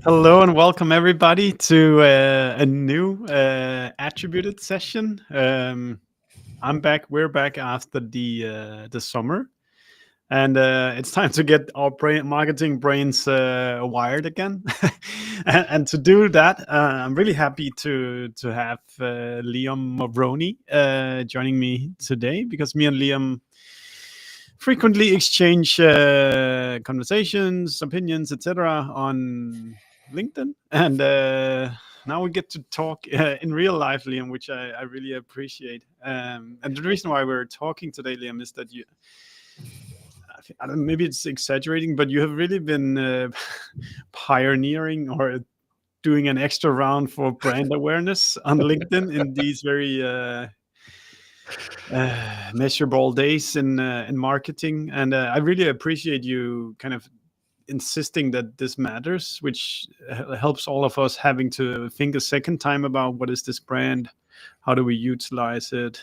Hello and welcome everybody to a new attributed session. I'm back. We're back after the summer, and it's time to get our marketing brains wired again. and to do that, I'm really happy to have Liam Moroney joining me today because me and Liam frequently exchange conversations, opinions, etc. on LinkedIn, and now we get to talk in real life, Liam, which I really appreciate. And the reason why we're talking today, Liam, is that I don't, maybe it's exaggerating, but you have really been pioneering or doing an extra round for brand awareness on LinkedIn in these very measurable days in marketing, and I really appreciate you kind of insisting that this matters, which helps all of us having to think a second time about what is this brand, how do we utilize it.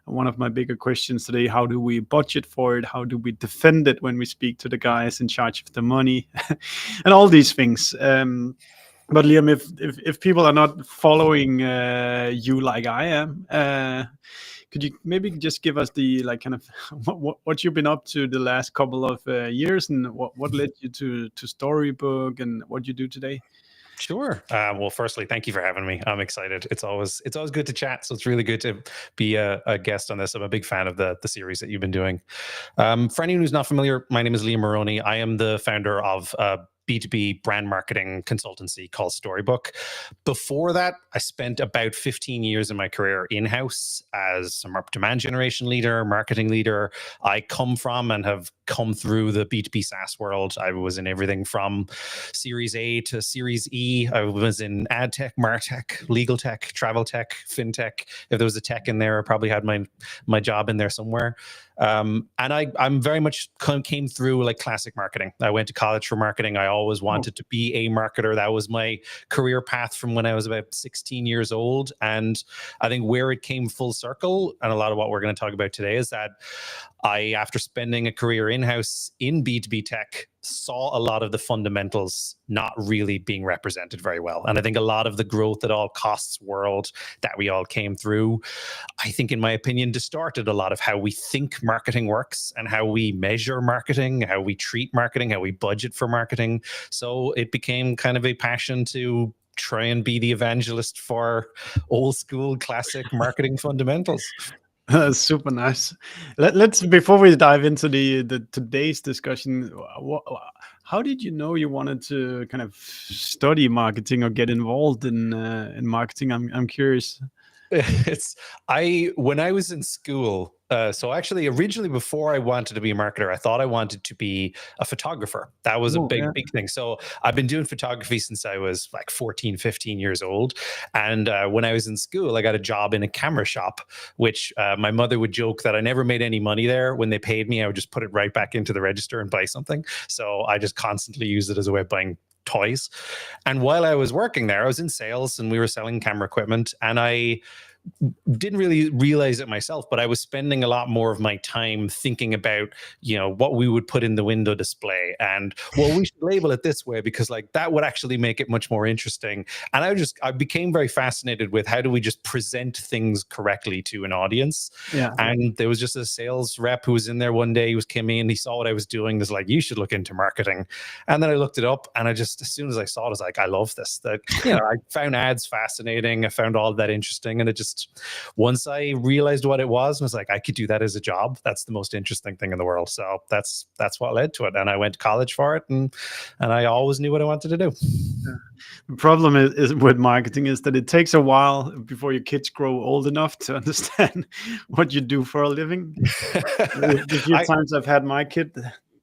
And one of my bigger questions today: how do we budget for it? How do we defend it when we speak to the guys in charge of the money, and all these things. But Liam, if people are not following you like I am, could you maybe just give us the like kind of what you've been up to the last couple of years, and what led you to Storybook and what you do today? Sure. Well, firstly, thank you for having me. I'm excited. It's always good to chat. So it's really good to be a guest on this. I'm a big fan of the series that you've been doing. For anyone who's not familiar, my name is Liam Moroney. I am the founder of B2B brand marketing consultancy called Storybook. Before that, I spent about 15 years in my career in-house as a demand generation leader, marketing leader. I come from and have come through the B2B SaaS world. I was in everything from Series A to Series E. I was in ad tech, martech, legal tech, travel tech, fintech. If there was a tech in there, I probably had my job in there somewhere. And I'm very much came through like classic marketing. I went to college for marketing. I always wanted to be a marketer. That was my career path from when I was about 16 years old. And I think where it came full circle, and a lot of what we're going to talk about today, is that after spending a career in-house in B2B tech, saw a lot of the fundamentals not really being represented very well. And I think a lot of the growth at all costs world that we all came through, I think, in my opinion, distorted a lot of how we think marketing works and how we measure marketing, how we treat marketing, how we budget for marketing. So it became kind of a passion to try and be the evangelist for old school classic marketing fundamentals. Super nice. Let's before we dive into the today's discussion, how did you know you wanted to kind of study marketing or get involved in marketing? I'm curious. When I was in school, so actually originally before I wanted to be a marketer, I thought I wanted to be a photographer. That was a big thing. So I've been doing photography since I was like 14, 15 years old. And when I was in school, I got a job in a camera shop, which my mother would joke that I never made any money there. When they paid me, I would just put it right back into the register and buy something. So I just constantly used it as a way of buying toys. And while I was working there, I was in sales and we were selling camera equipment, and I didn't really realize it myself, but I was spending a lot more of my time thinking about, what we would put in the window display and, well, we should label it this way because like that would actually make it much more interesting. And I became very fascinated with how do we just present things correctly to an audience. Yeah. And there was just a sales rep who was in there one day. He came in, he saw what I was doing. He's like, you should look into marketing. And then I looked it up, and as soon as I saw it, I was like, I love this. I found ads fascinating. I found all of that interesting. And it just, once I realized what it was, I was like, I could do that as a job. That's the most interesting thing in the world. So that's what led to it. And I went to college for it, and I always knew what I wanted to do. Yeah. The problem is with marketing is that it takes a while before your kids grow old enough to understand what you do for a living. The few times I've had my kid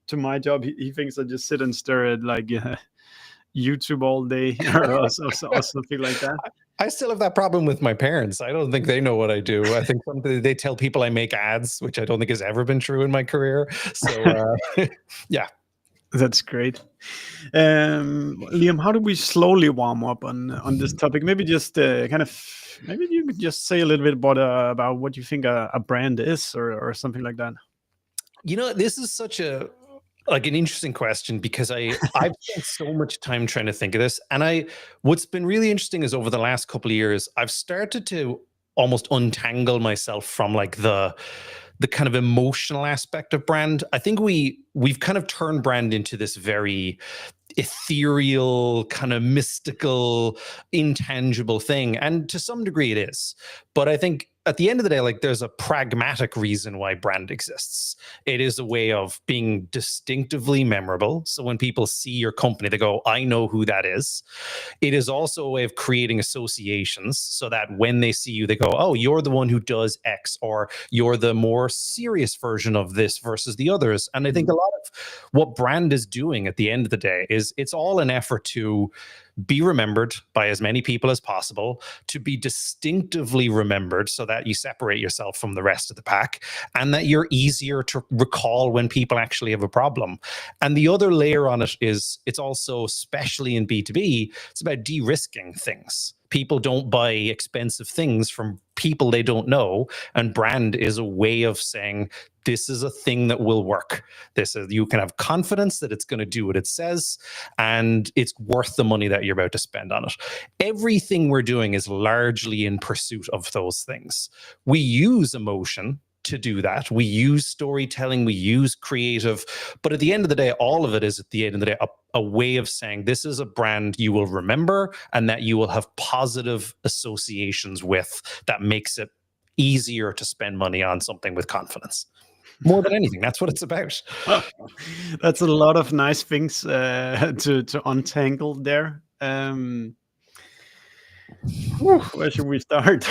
to my job, he thinks I just sit and stare at like YouTube all day or something like that. I still have that problem with my parents. I don't think they know what I do. I think they tell people I make ads, which I don't think has ever been true in my career. So, yeah. That's great. Liam, how do we slowly warm up on this topic? Maybe just maybe you could just say a little bit about what you think a brand is or something like that. This is such a like an interesting question, because I've spent so much time trying to think of this, and what's been really interesting is over the last couple of years I've started to almost untangle myself from like the kind of emotional aspect of brand. I think we've kind of turned brand into this very ethereal, kind of mystical, intangible thing, and to some degree it is. But I think at the end of the day, like, there's a pragmatic reason why brand exists. It is a way of being distinctively memorable. So when people see your company, they go, I know who that is. It is also a way of creating associations so that when they see you, they go, oh, you're the one who does X, or you're the more serious version of this versus the others. And I think a lot of what brand is doing at the end of the day is it's all an effort to be remembered by as many people as possible, to be distinctively remembered so that you separate yourself from the rest of the pack, and that you're easier to recall when people actually have a problem. And the other layer on it is it's also, especially in B2B, it's about de-risking things. People don't buy expensive things from people they don't know, and brand is a way of saying, this is a thing that will work. You can have confidence that it's going to do what it says, and it's worth the money that you're about to spend on it. Everything we're doing is largely in pursuit of those things. We use emotion to do that. We use storytelling, we use creative, but at the end of the day, all of it is at the end of the day a way of saying this is a brand you will remember and that you will have positive associations with, that makes it easier to spend money on something with confidence. More than anything, that's what it's about. That's a lot of nice things to untangle there. Where should we start?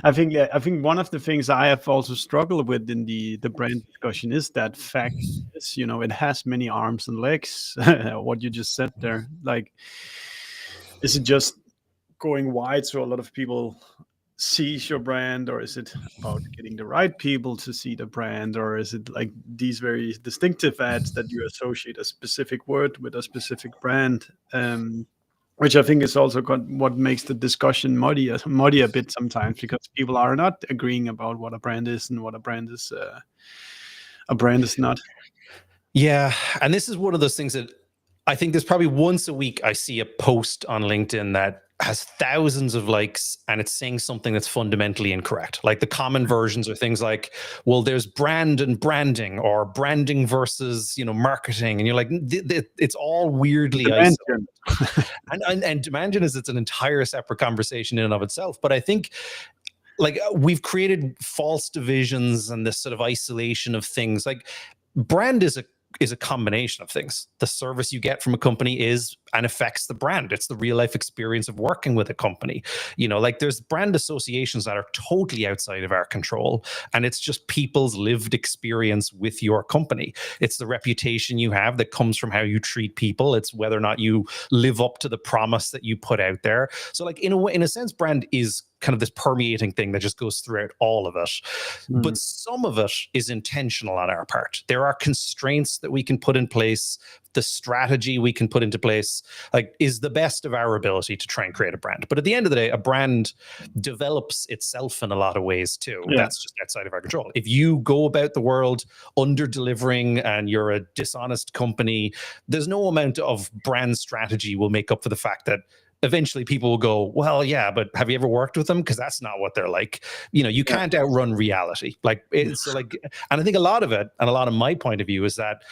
I think one of the things I have also struggled with in the brand discussion is that fact is, it has many arms and legs. What you just said there, like, is it just going wide so a lot of people sees your brand, or is it about getting the right people to see the brand, or is it like these very distinctive ads that you associate a specific word with a specific brand? Which I think is also what makes the discussion muddy a bit sometimes, because people are not agreeing about what a brand is and what a brand is not. Yeah, and this is one of those things that I think there's probably once a week I see a post on LinkedIn that has thousands of likes and it's saying something that's fundamentally incorrect. Like the common versions are things like, well, there's brand and branding, or branding versus, marketing. And you're like, it's all weirdly isolated. and demand gen is, it's an entire separate conversation in and of itself. But I think, like, we've created false divisions and this sort of isolation of things. Like, brand is a combination of things. The service you get from a company is and affects the brand. It's the real life experience of working with a company. Like, there's brand associations that are totally outside of our control, and it's just people's lived experience with your company. It's the reputation you have that comes from how you treat people. It's whether or not you live up to the promise that you put out there. So, like, in a sense, brand is kind of this permeating thing that just goes throughout all of it. But some of it is intentional on our part. There are constraints that we can put in place. The strategy we can put into place, like, is the best of our ability to try and create a brand. But at the end of the day, a brand develops itself in a lot of ways too. Yeah. That's just outside of our control. If you go about the world under delivering and you're a dishonest company, there's no amount of brand strategy will make up for the fact that eventually people will go, well, yeah, but have you ever worked with them? Because that's not what they're like. You can't outrun reality. Like, it's like, and I think a lot of it, and a lot of my point of view, is that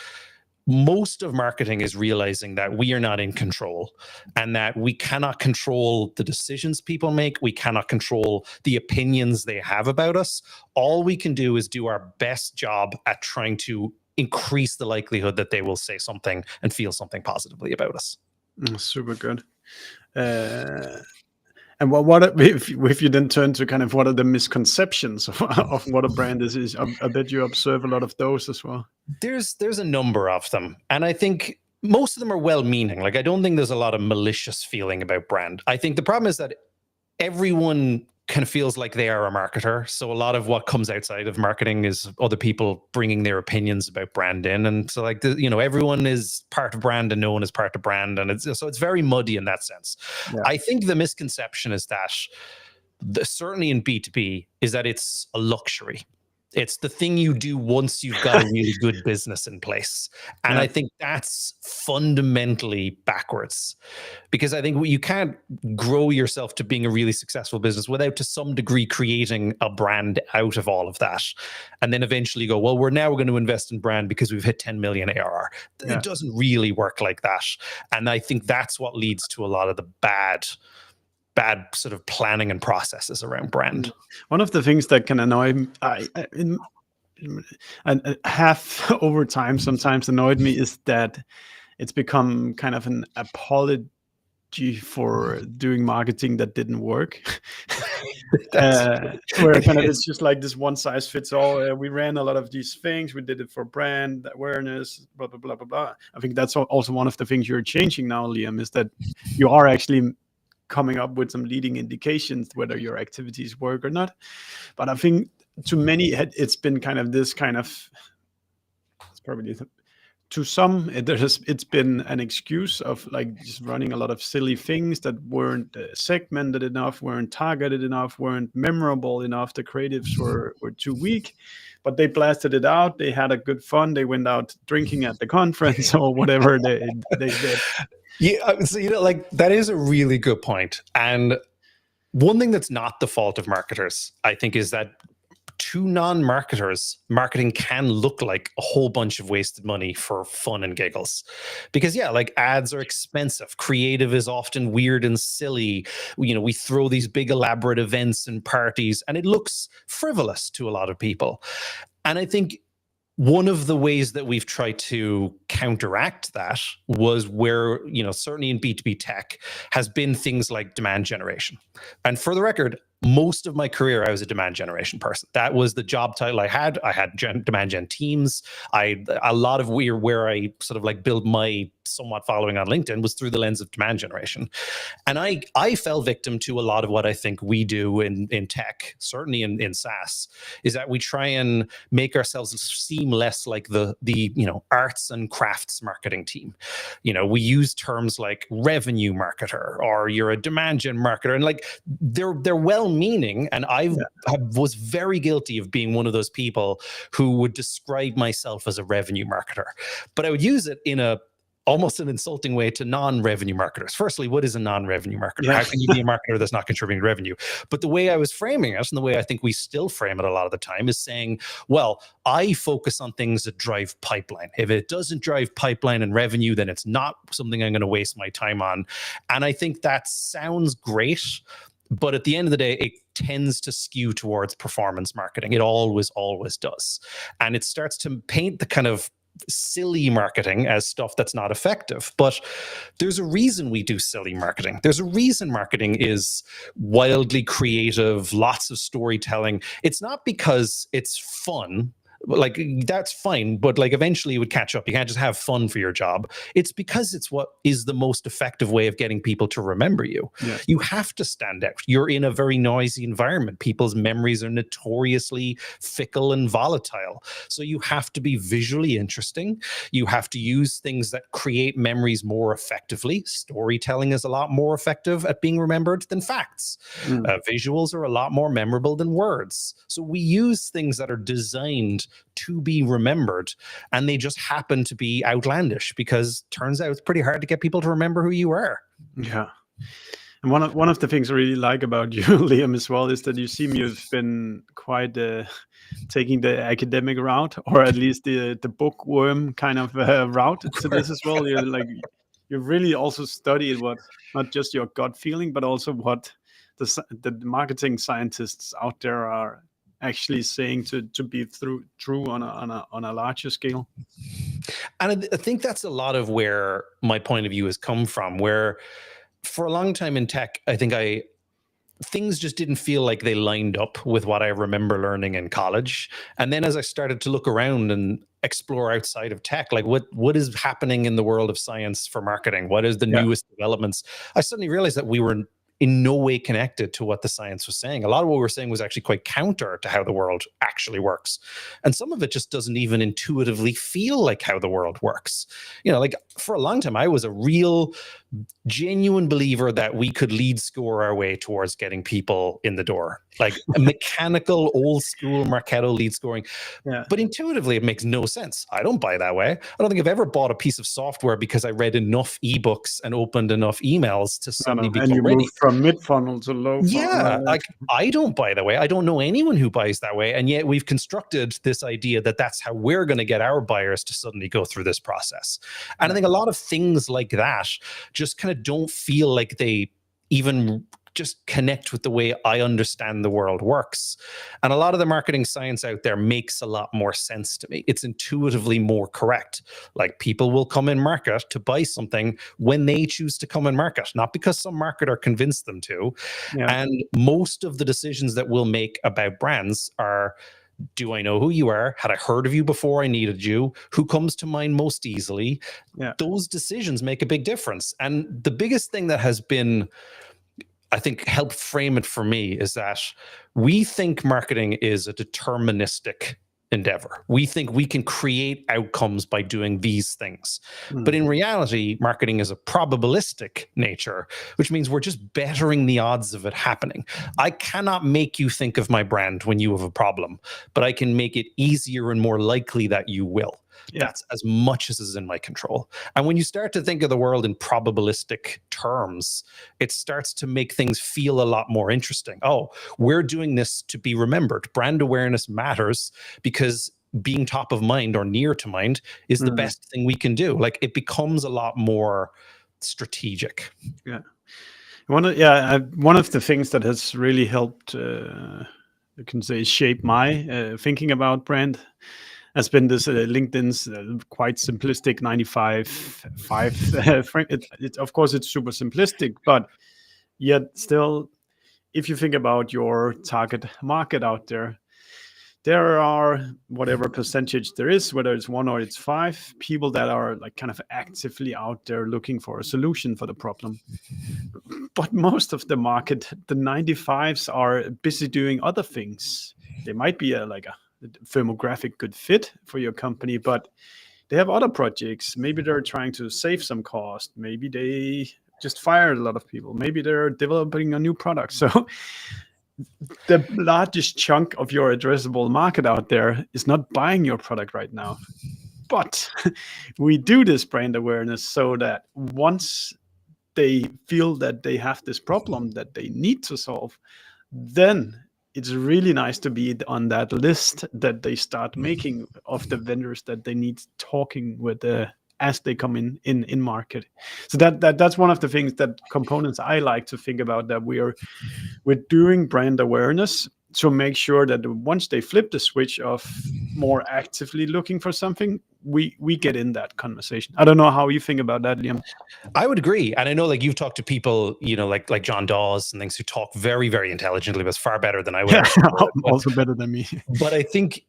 most of marketing is realizing that we are not in control, and that we cannot control the decisions people make. We cannot control the opinions they have about us. All we can do is do our best job at trying to increase the likelihood that they will say something and feel something positively about us. Super good. And what if you then turn to kind of what are the misconceptions of what a brand is? I bet you observe a lot of those as well. There's a number of them, and I think most of them are well-meaning. Like, I don't think there's a lot of malicious feeling about brand. I think the problem is that everyone kind of feels like they are a marketer. So a lot of what comes outside of marketing is other people bringing their opinions about brand in. And so, like, everyone is part of brand and no one is part of brand. And it's very muddy in that sense. Yeah. I think the misconception is that, certainly in B2B, is that it's a luxury. It's the thing you do once you've got a really good business in place. And Yeah. I think that's fundamentally backwards, because I think you can't grow yourself to being a really successful business without to some degree creating a brand out of all of that. And then eventually go, well, we're now going to invest in brand because we've hit 10 million ARR. Yeah. It doesn't really work like that. And I think that's what leads to a lot of the bad sort of planning and processes around brand. One of the things that can annoy me, and have over time sometimes annoyed me, is that it's become kind of an apology for doing marketing that didn't work. Where kind of it's just like this one size fits all. We ran a lot of these things. We did it for brand awareness, blah, blah, blah, blah, blah. I think that's also one of the things you're changing now, Liam, is that you are actually coming up with some leading indications whether your activities work or not. But I think to many, it's been kind of this kind of, it's probably to some, it's been an excuse of like just running a lot of silly things that weren't segmented enough, weren't targeted enough, weren't memorable enough. The creatives were too weak, but they blasted it out. They had a good fun. They went out drinking at the conference or whatever they did. Yeah, so like that is a really good point. And one thing that's not the fault of marketers, I think, is that to non-marketers, marketing can look like a whole bunch of wasted money for fun and giggles. Because yeah, like ads are expensive. Creative is often weird and silly. We throw these big elaborate events and parties, and it looks frivolous to a lot of people. And I think one of the ways that we've tried to counteract that was where, certainly in B2B tech, has been things like demand generation. And for the record, most of my career, I was a demand generation person. That was the job title I had. I had demand gen teams. A lot of where I sort of like build my somewhat following on LinkedIn was through the lens of demand generation. And I fell victim to a lot of what I think we do in tech, certainly in SaaS, is that we try and make ourselves seem less like the arts and crafts marketing team. We use terms like revenue marketer, or you're a demand gen marketer, and like they're well-meaning, and I was very guilty of being one of those people who would describe myself as a revenue marketer, but I would use it in almost an insulting way to non-revenue marketers. Firstly, what is a non-revenue marketer? Yeah. How can you be a marketer that's not contributing revenue? But the way I was framing it, and the way I think we still frame it a lot of the time, is saying, well, I focus on things that drive pipeline. If it doesn't drive pipeline and revenue, then it's not something I'm going to waste my time on. And I think that sounds great, but at the end of the day, it tends to skew towards performance marketing. It always does. And it starts to paint the kind of silly marketing as stuff that's not effective. But there's a reason we do silly marketing. There's a reason marketing is wildly creative, lots of storytelling. It's not because it's fun. Like, that's fine, but like eventually it would catch up. You can't just have fun for your job. It's because it's what is the most effective way of getting people to remember you. Yeah. You have to stand out. You're in a very noisy environment. People's memories are notoriously fickle and volatile. So you have to be visually interesting. You have to use things that create memories more effectively. Storytelling is a lot more effective at being remembered than facts. Visuals are a lot more memorable than words. So we use things that are designed to be remembered, and they just happen to be outlandish because turns out it's pretty hard to get people to remember who you are. Yeah. And one of the things I really like about you, Liam, as well, is that you seem you've been quite taking the academic route, or at least the bookworm kind of route to this as well. You've really also studied what, not just your gut feeling, but also what the marketing scientists out there are actually saying to be true on a larger scale. And I think that's a lot of where my point of view has come from, where for a long time in tech, I think things just didn't feel like they lined up with what I remember learning in college. And then as I started to look around and explore outside of tech, like what is happening in the world of science for marketing? What is the newest developments? I suddenly realized that we were in no way connected to what the science was saying. A lot of what we were saying was actually quite counter to how the world actually works. And some of it just doesn't even intuitively feel like how the world works. Like for a long time, I was a real genuine believer that we could lead score our way towards getting people in the door, like a mechanical old school Marketo lead scoring. Yeah. But intuitively, it makes no sense. I don't buy that way. I don't think I've ever bought a piece of software because I read enough ebooks and opened enough emails to suddenly And become you ready. move from mid funnel to low funnel. Yeah, like I don't buy that way. I don't know anyone who buys that way. And yet we've constructed this idea that that's how we're going to get our buyers to suddenly go through this process. And I think a lot of things like that just kind of don't feel like they even just connect with the way I understand the world works. And a lot of the marketing science out there makes a lot more sense to me. It's intuitively more correct. Like, people will come in market to buy something when they choose to come in market, not because some marketer convinced them to. Yeah. And most of the decisions that we'll make about brands are, do I know who you are? Had I heard of you before I needed you? Who comes to mind most easily? Yeah. Those decisions make a big difference. And the biggest thing that has been, I think, helped frame it for me is that we think marketing is a deterministic endeavor. We think we can create outcomes by doing these things. But in reality, marketing is a probabilistic nature, which means we're just bettering the odds of it happening. I cannot make you think of my brand when you have a problem, but I can make it easier and more likely that you will. Yeah. That's as much as is in my control. And when you start to think of the world in probabilistic terms, it starts to make things feel a lot more interesting. Oh, we're doing this to be remembered. Brand awareness matters because being top of mind or near to mind is the best thing we can do. Like, it becomes a lot more strategic. Yeah. One of the things that has really helped, you can say, shape my thinking about brand has been this LinkedIn's quite simplistic 95-5 frame. Of course, it's super simplistic, but yet still, if you think about your target market out there, there are whatever percentage there is, whether it's 1 or it's 5, people that are like kind of actively out there looking for a solution for the problem. But most of the market, the 95s, are busy doing other things. They might be a firmographic good fit for your company, but they have other projects. Maybe they're trying to save some cost. Maybe they just fired a lot of people. Maybe they're developing a new product. So the largest chunk of your addressable market out there is not buying your product right now. But we do this brand awareness so that once they feel that they have this problem that they need to solve, then it's really nice to be on that list that they start making of the vendors that they need talking with as they come in market. So that's one of the things, that components I like to think about, that we're doing brand awareness to make sure that once they flip the switch of more actively looking for something, we get in that conversation. I don't know how you think about that, Liam. I would agree. And I know, like, you've talked to people, like John Dawes and things, who talk very, very intelligently, but it's far better than I would. Also better than me. But I think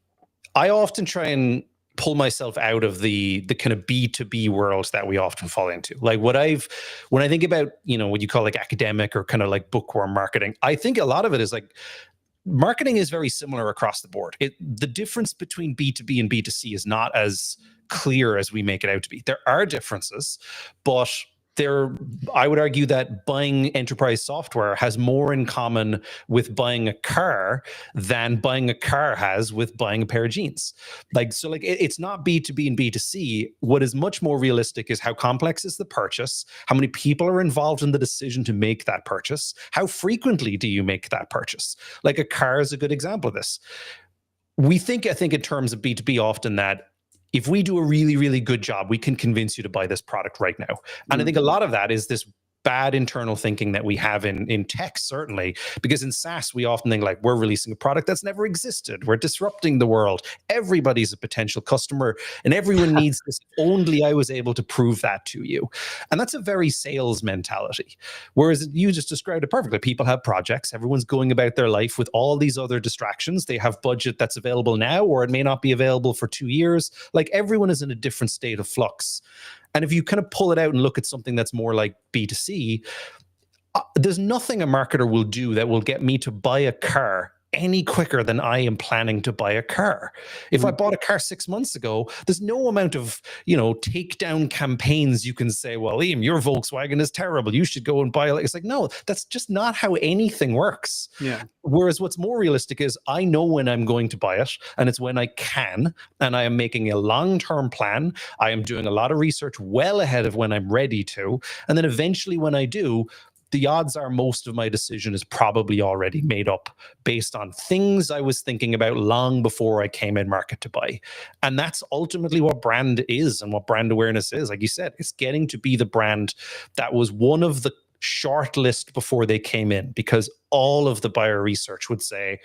I often try and pull myself out of the kind of B2B world that we often fall into. Like, when I think about, what you call like academic or kind of like bookworm marketing, I think a lot of it is like, marketing is very similar across the board. The difference between B2B and B2C is not as clear as we make it out to be. There are differences, but I would argue that buying enterprise software has more in common with buying a car than buying a car has with buying a pair of jeans. It's not B2B and B2C. What is much more realistic is how complex is the purchase, how many people are involved in the decision to make that purchase, how frequently do you make that purchase. Like, a car is a good example of this. I think in terms of B2B often that if we do a really, really good job, we can convince you to buy this product right now. And I think a lot of that is this bad internal thinking that we have in tech, certainly, because in SaaS, we often think like, we're releasing a product that's never existed. We're disrupting the world. Everybody's a potential customer and everyone needs this. Only I was able to prove that to you. And that's a very sales mentality. Whereas you just described it perfectly. People have projects. Everyone's going about their life with all these other distractions. They have budget that's available now, or it may not be available for 2 years. Like, everyone is in a different state of flux. And if you kind of pull it out and look at something that's more like B2C, there's nothing a marketer will do that will get me to buy a car any quicker than I am planning to buy a car. If I bought a car 6 months ago, there's no amount of, takedown campaigns you can say, well, Liam, your Volkswagen is terrible, you should go and buy it. It's like, no, that's just not how anything works. Yeah. Whereas what's more realistic is I know when I'm going to buy it, and it's when I can, and I am making a long-term plan. I am doing a lot of research well ahead of when I'm ready to. And then eventually when I do, the odds are most of my decision is probably already made up based on things I was thinking about long before I came in market to buy. And that's ultimately what brand is and what brand awareness is. Like you said, it's getting to be the brand that was one of the short list before they came in, because all of the buyer research would say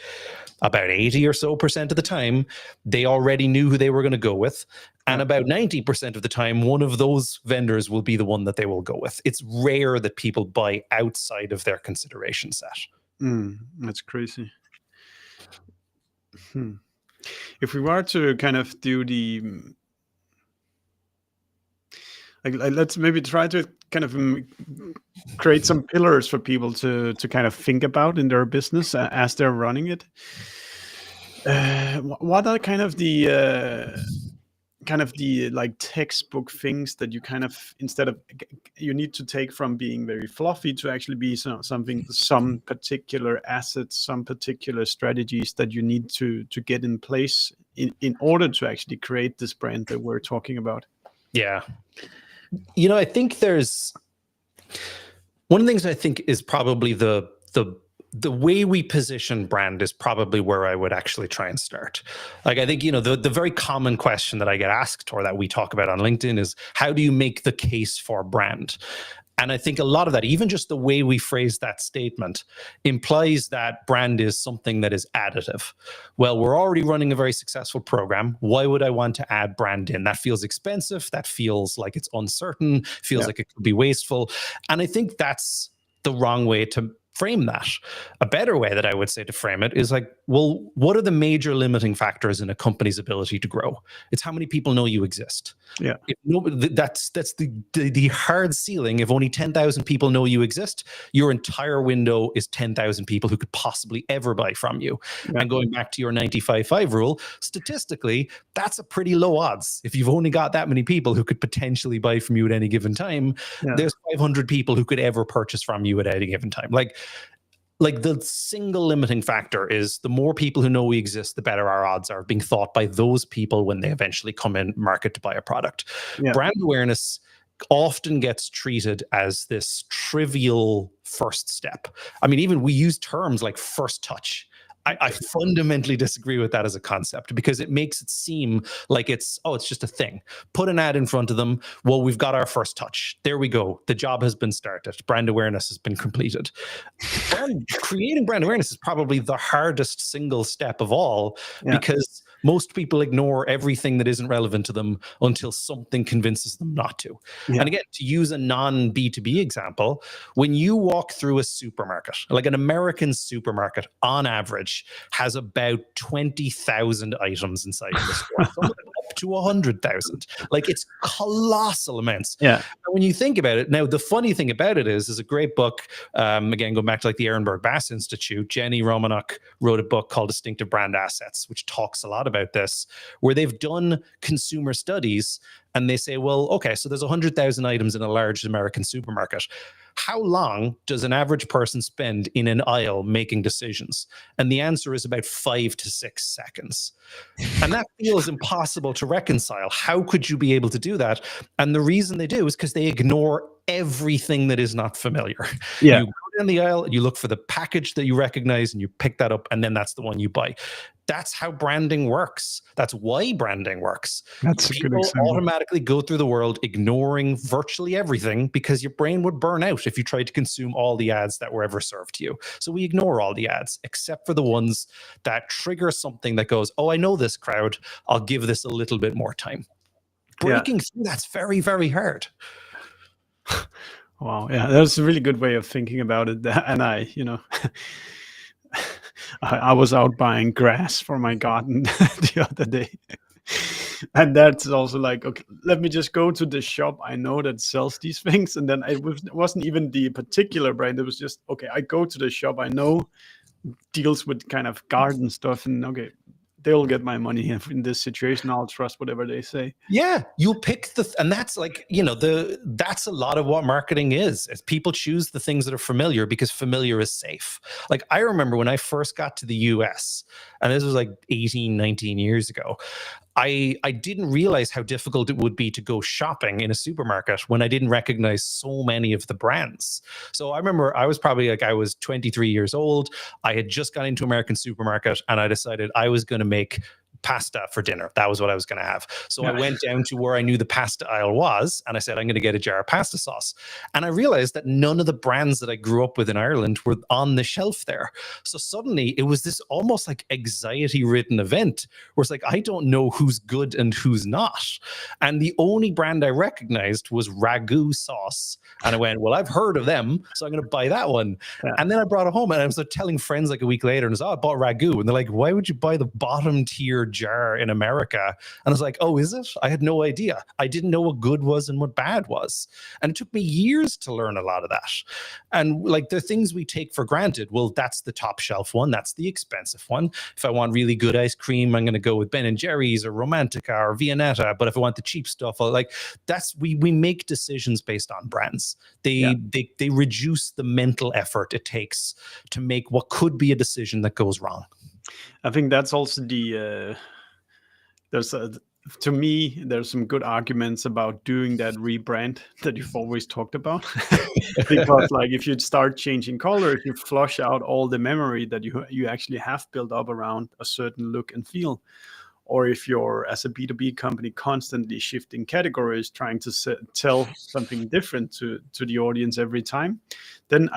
about 80% or so of the time, they already knew who they were going to go with. And about 90% of the time, one of those vendors will be the one that they will go with. It's rare that people buy outside of their consideration set. That's crazy. If we were to kind of do the, let's maybe try to kind of create some pillars for people to kind of think about in their business as they're running it. What are kind of the like textbook things that you kind of, instead of, you need to take from being very fluffy to actually be some particular assets, some particular strategies that you need to get in place in order to actually create this brand that we're talking about? Yeah. I think there's one of the things I think is probably the way we position brand is probably where I would actually try and start. Like, I think, the very common question that I get asked, or that we talk about on LinkedIn, is how do you make the case for brand? And I think a lot of that, even just the way we phrase that statement, implies that brand is something that is additive. Well, we're already running a very successful program. Why would I want to add brand in? That feels expensive. That feels like it's uncertain, feels like it could be wasteful. And I think that's the wrong way to frame that. A better way that I would say to frame it is like, well, what are the major limiting factors in a company's ability to grow? It's how many people know you exist. Yeah. That's the hard ceiling. If only 10,000 people know you exist, your entire window is 10,000 people who could possibly ever buy from you. Yeah. And going back to your 95-5 rule, statistically, that's a pretty low odds. If you've only got that many people who could potentially buy from you at any given time, there's 500 people who could ever purchase from you at any given time. Like the single limiting factor is the more people who know we exist, the better our odds are of being thought by those people when they eventually come in market to buy a product. Yeah. Brand awareness often gets treated as this trivial first step. I mean, even we use terms like first touch. I fundamentally disagree with that as a concept, because it makes it seem like it's just a thing. Put an ad in front of them. Well, we've got our first touch. There we go. The job has been started. Brand awareness has been completed. Creating brand awareness is probably the hardest single step of all, because most people ignore everything that isn't relevant to them until something convinces them not to. Yeah. And again, to use a non-B2B example, when you walk through a supermarket, like an American supermarket on average has about 20,000 items inside the store, some of them up to 100,000. Like, it's colossal amounts. Yeah. And when you think about it, now the funny thing about it is a great book, again, going back to like the Ehrenberg Bass Institute, Jenny Romanuk wrote a book called Distinctive Brand Assets, which talks a lot about this, where they've done consumer studies and they say, well, okay, so there's 100,000 items in a large American supermarket. How long does an average person spend in an aisle making decisions? And the answer is about 5 to 6 seconds. And that feels impossible to reconcile. How could you be able to do that? And the reason they do is because they ignore everything that is not familiar. Yeah. You go down the aisle, you look for the package that you recognize, and you pick that up, and then that's the one you buy. That's how branding works. That's why branding works. That's People a good example. Automatically go through the world ignoring virtually everything, because your brain would burn out if you tried to consume all the ads that were ever served to you. So we ignore all the ads, except for the ones that trigger something that goes, oh, I know this crowd, I'll give this a little bit more time. Breaking through that's very, very hard. Wow. Yeah, that's a really good way of thinking about it. And I was out buying grass for my garden the other day. And that's also like, okay, let me just go to the shop I know that sells these things. And then it wasn't even the particular brand. It was just, okay, I go to the shop I know deals with kind of garden stuff, and okay, they'll get my money in this situation. I'll trust whatever they say. Yeah, you'll pick and that's like, that's a lot of what marketing is people choose the things that are familiar because familiar is safe. Like I remember when I first got to the US, and this was like 18, 19 years ago, I didn't realize how difficult it would be to go shopping in a supermarket when I didn't recognize so many of the brands. So I remember I was 23 years old. I had just got into American supermarket and I decided I was going to make pasta for dinner. That was what I was going to have. So I went down to where I knew the pasta aisle was, and I said, I'm going to get a jar of pasta sauce. And I realized that none of the brands that I grew up with in Ireland were on the shelf there. So suddenly it was this almost like anxiety-ridden event where it's like, I don't know who's good and who's not. And the only brand I recognized was Ragu sauce. And I went, well, I've heard of them, so I'm going to buy that one. Yeah. And then I brought it home, and I was telling friends like a week later, and I was, I bought Ragu. And they're like, why would you buy the bottom tier jar in America? And I was like, oh, is it? I had no idea. I didn't know what good was and what bad was. And it took me years to learn a lot of that. And like the things we take for granted, well, that's the top shelf one. That's the expensive one. If I want really good ice cream, I'm going to go with Ben & Jerry's or Romantica or Viennetta. But if I want the cheap stuff, we make decisions based on brands. They reduce the mental effort it takes to make what could be a decision that goes wrong. I think that's also to me, there's some good arguments about doing that rebrand that you've always talked about. Because like if you start changing color, if you flush out all the memory that you actually have built up around a certain look and feel, or if you're, as a B2B company, constantly shifting categories, trying to tell something different to the audience every time, then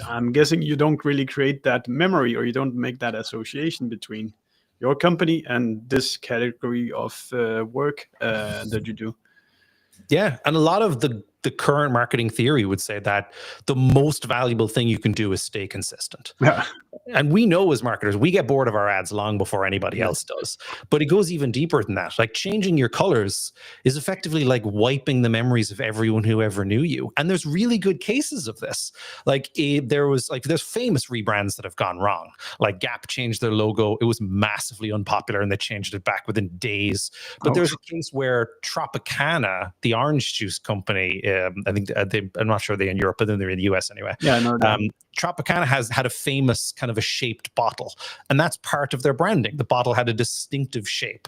I'm guessing you don't really create that memory, or you don't make that association between your company and this category of work that you do. Yeah, and a lot of the current marketing theory would say that the most valuable thing you can do is stay consistent. Yeah. And we know as marketers, we get bored of our ads long before anybody else does. But it goes even deeper than that. Like changing your colors is effectively like wiping the memories of everyone who ever knew you. And there's really good cases of this. Like there's famous rebrands that have gone wrong. Like Gap changed their logo. It was massively unpopular and they changed it back within days. But there's a case where Tropicana, the orange juice company, I think I'm not sure they're in Europe, but then they're in the US anyway. Yeah, no. Tropicana has had a famous kind of a shaped bottle, and that's part of their branding. The bottle had a distinctive shape,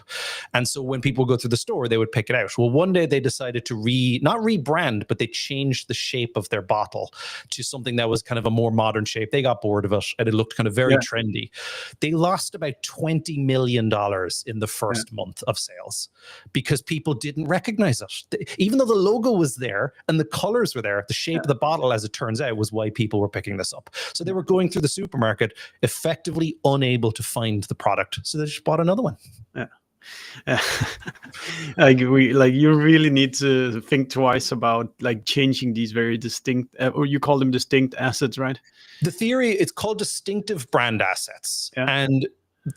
and so when people go through the store, they would pick it out. Well, one day they decided to not rebrand, but they changed the shape of their bottle to something that was kind of a more modern shape. They got bored of it, and it looked kind of very trendy. They lost about $20 million in the first month of sales because people didn't recognize it. Even though the logo was there and the colors were there, the shape of the bottle, as it turns out, was why people were picking this up. So they were going through the supermarket effectively unable to find the product, so they just bought another one. You really need to think twice about like changing these very distinct, or you call them distinct assets, right? The theory, it's called distinctive brand assets. And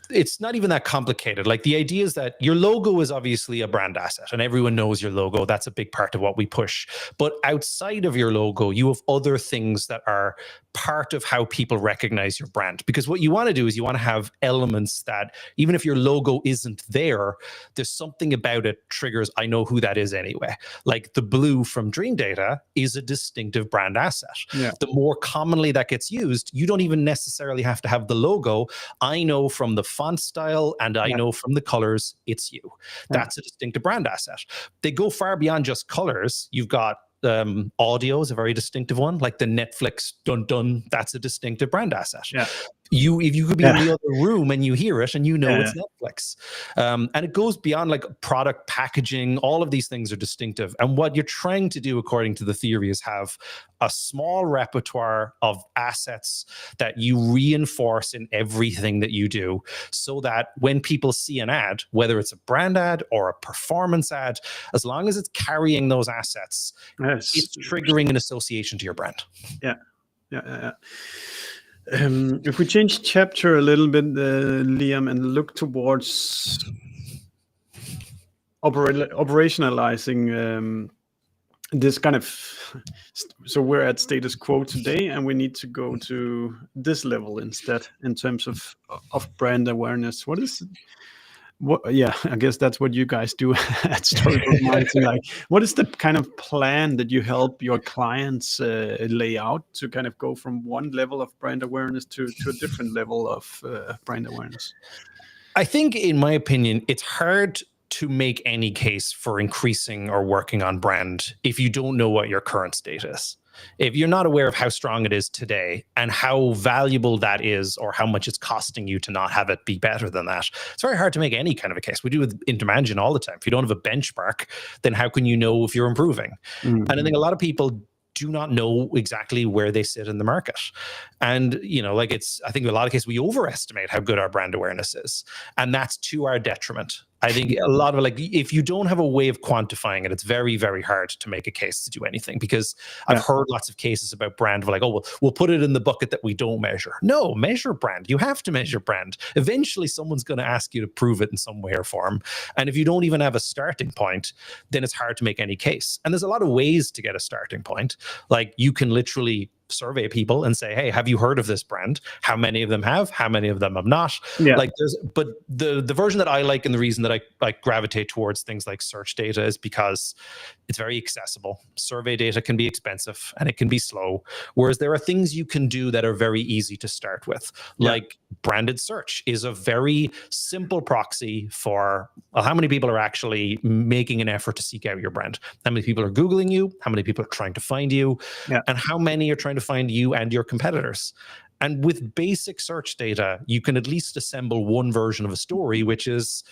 it's not even that complicated. Like the idea is that your logo is obviously a brand asset and everyone knows your logo. That's a big part of what we push. But outside of your logo, you have other things that are part of how people recognize your brand. Because what you want to do is you want to have elements that even if your logo isn't there, there's something about it triggers, I know who that is anyway. Like the blue from Dream Data is a distinctive brand asset. Yeah. The more commonly that gets used, you don't even necessarily have to have the logo. I know from the font style and I know from the colors, it's you. That's a distinctive brand asset. They go far beyond just colors. You've got audio is a very distinctive one, like the Netflix dun dun. That's a distinctive brand asset. Yeah. If you could be in the other room and you hear it and you know it's Netflix. And it goes beyond like product packaging. All of these things are distinctive. And what you're trying to do, according to the theory, is have a small repertoire of assets that you reinforce in everything that you do, so that when people see an ad, whether it's a brand ad or a performance ad, as long as it's carrying those assets, it's triggering an association to your brand. If we change chapter a little bit, Liam, and look towards operationalizing this kind of, so we're at status quo today, and we need to go to this level instead in terms of brand awareness. What is yeah, I guess that's what you guys do at Storybook Marketing. Like, what is the kind of plan that you help your clients lay out to kind of go from one level of brand awareness to a different level of brand awareness? I think, in my opinion, it's hard to make any case for increasing or working on brand if you don't know what your current state is. If you're not aware of how strong it is today and how valuable that is, or how much it's costing you to not have it be better than that, it's very hard to make any kind of a case. We do with Intermansion all the time. If you don't have a benchmark, then how can you know if you're improving? And I think a lot of people do not know exactly where they sit in the market. And, like, I think in a lot of cases we overestimate how good our brand awareness is. And that's to our detriment. I think a lot of if you don't have a way of quantifying it, it's very, very hard to make a case to do anything, because I've heard lots of cases about brand like, oh, well, we'll put it in the bucket that we don't measure. No, measure brand. You have to measure brand. Eventually, someone's going to ask you to prove it in some way or form. And if you don't even have a starting point, then it's hard to make any case. And there's a lot of ways to get a starting point. Like, you can literally survey people and say, hey, have you heard of this brand? How many of them have? How many of them have not? But the version that I like, and the reason that I gravitate towards things like search data, is because it's very accessible. Survey data can be expensive and it can be slow, whereas there are things you can do that are very easy to start with. Like, branded search is a very simple proxy for how many people are actually making an effort to seek out your brand. How many people are Googling you? How many people are trying to find you? And how many are trying to find you and your competitors? And with basic search data, you can at least assemble one version of a story, which is,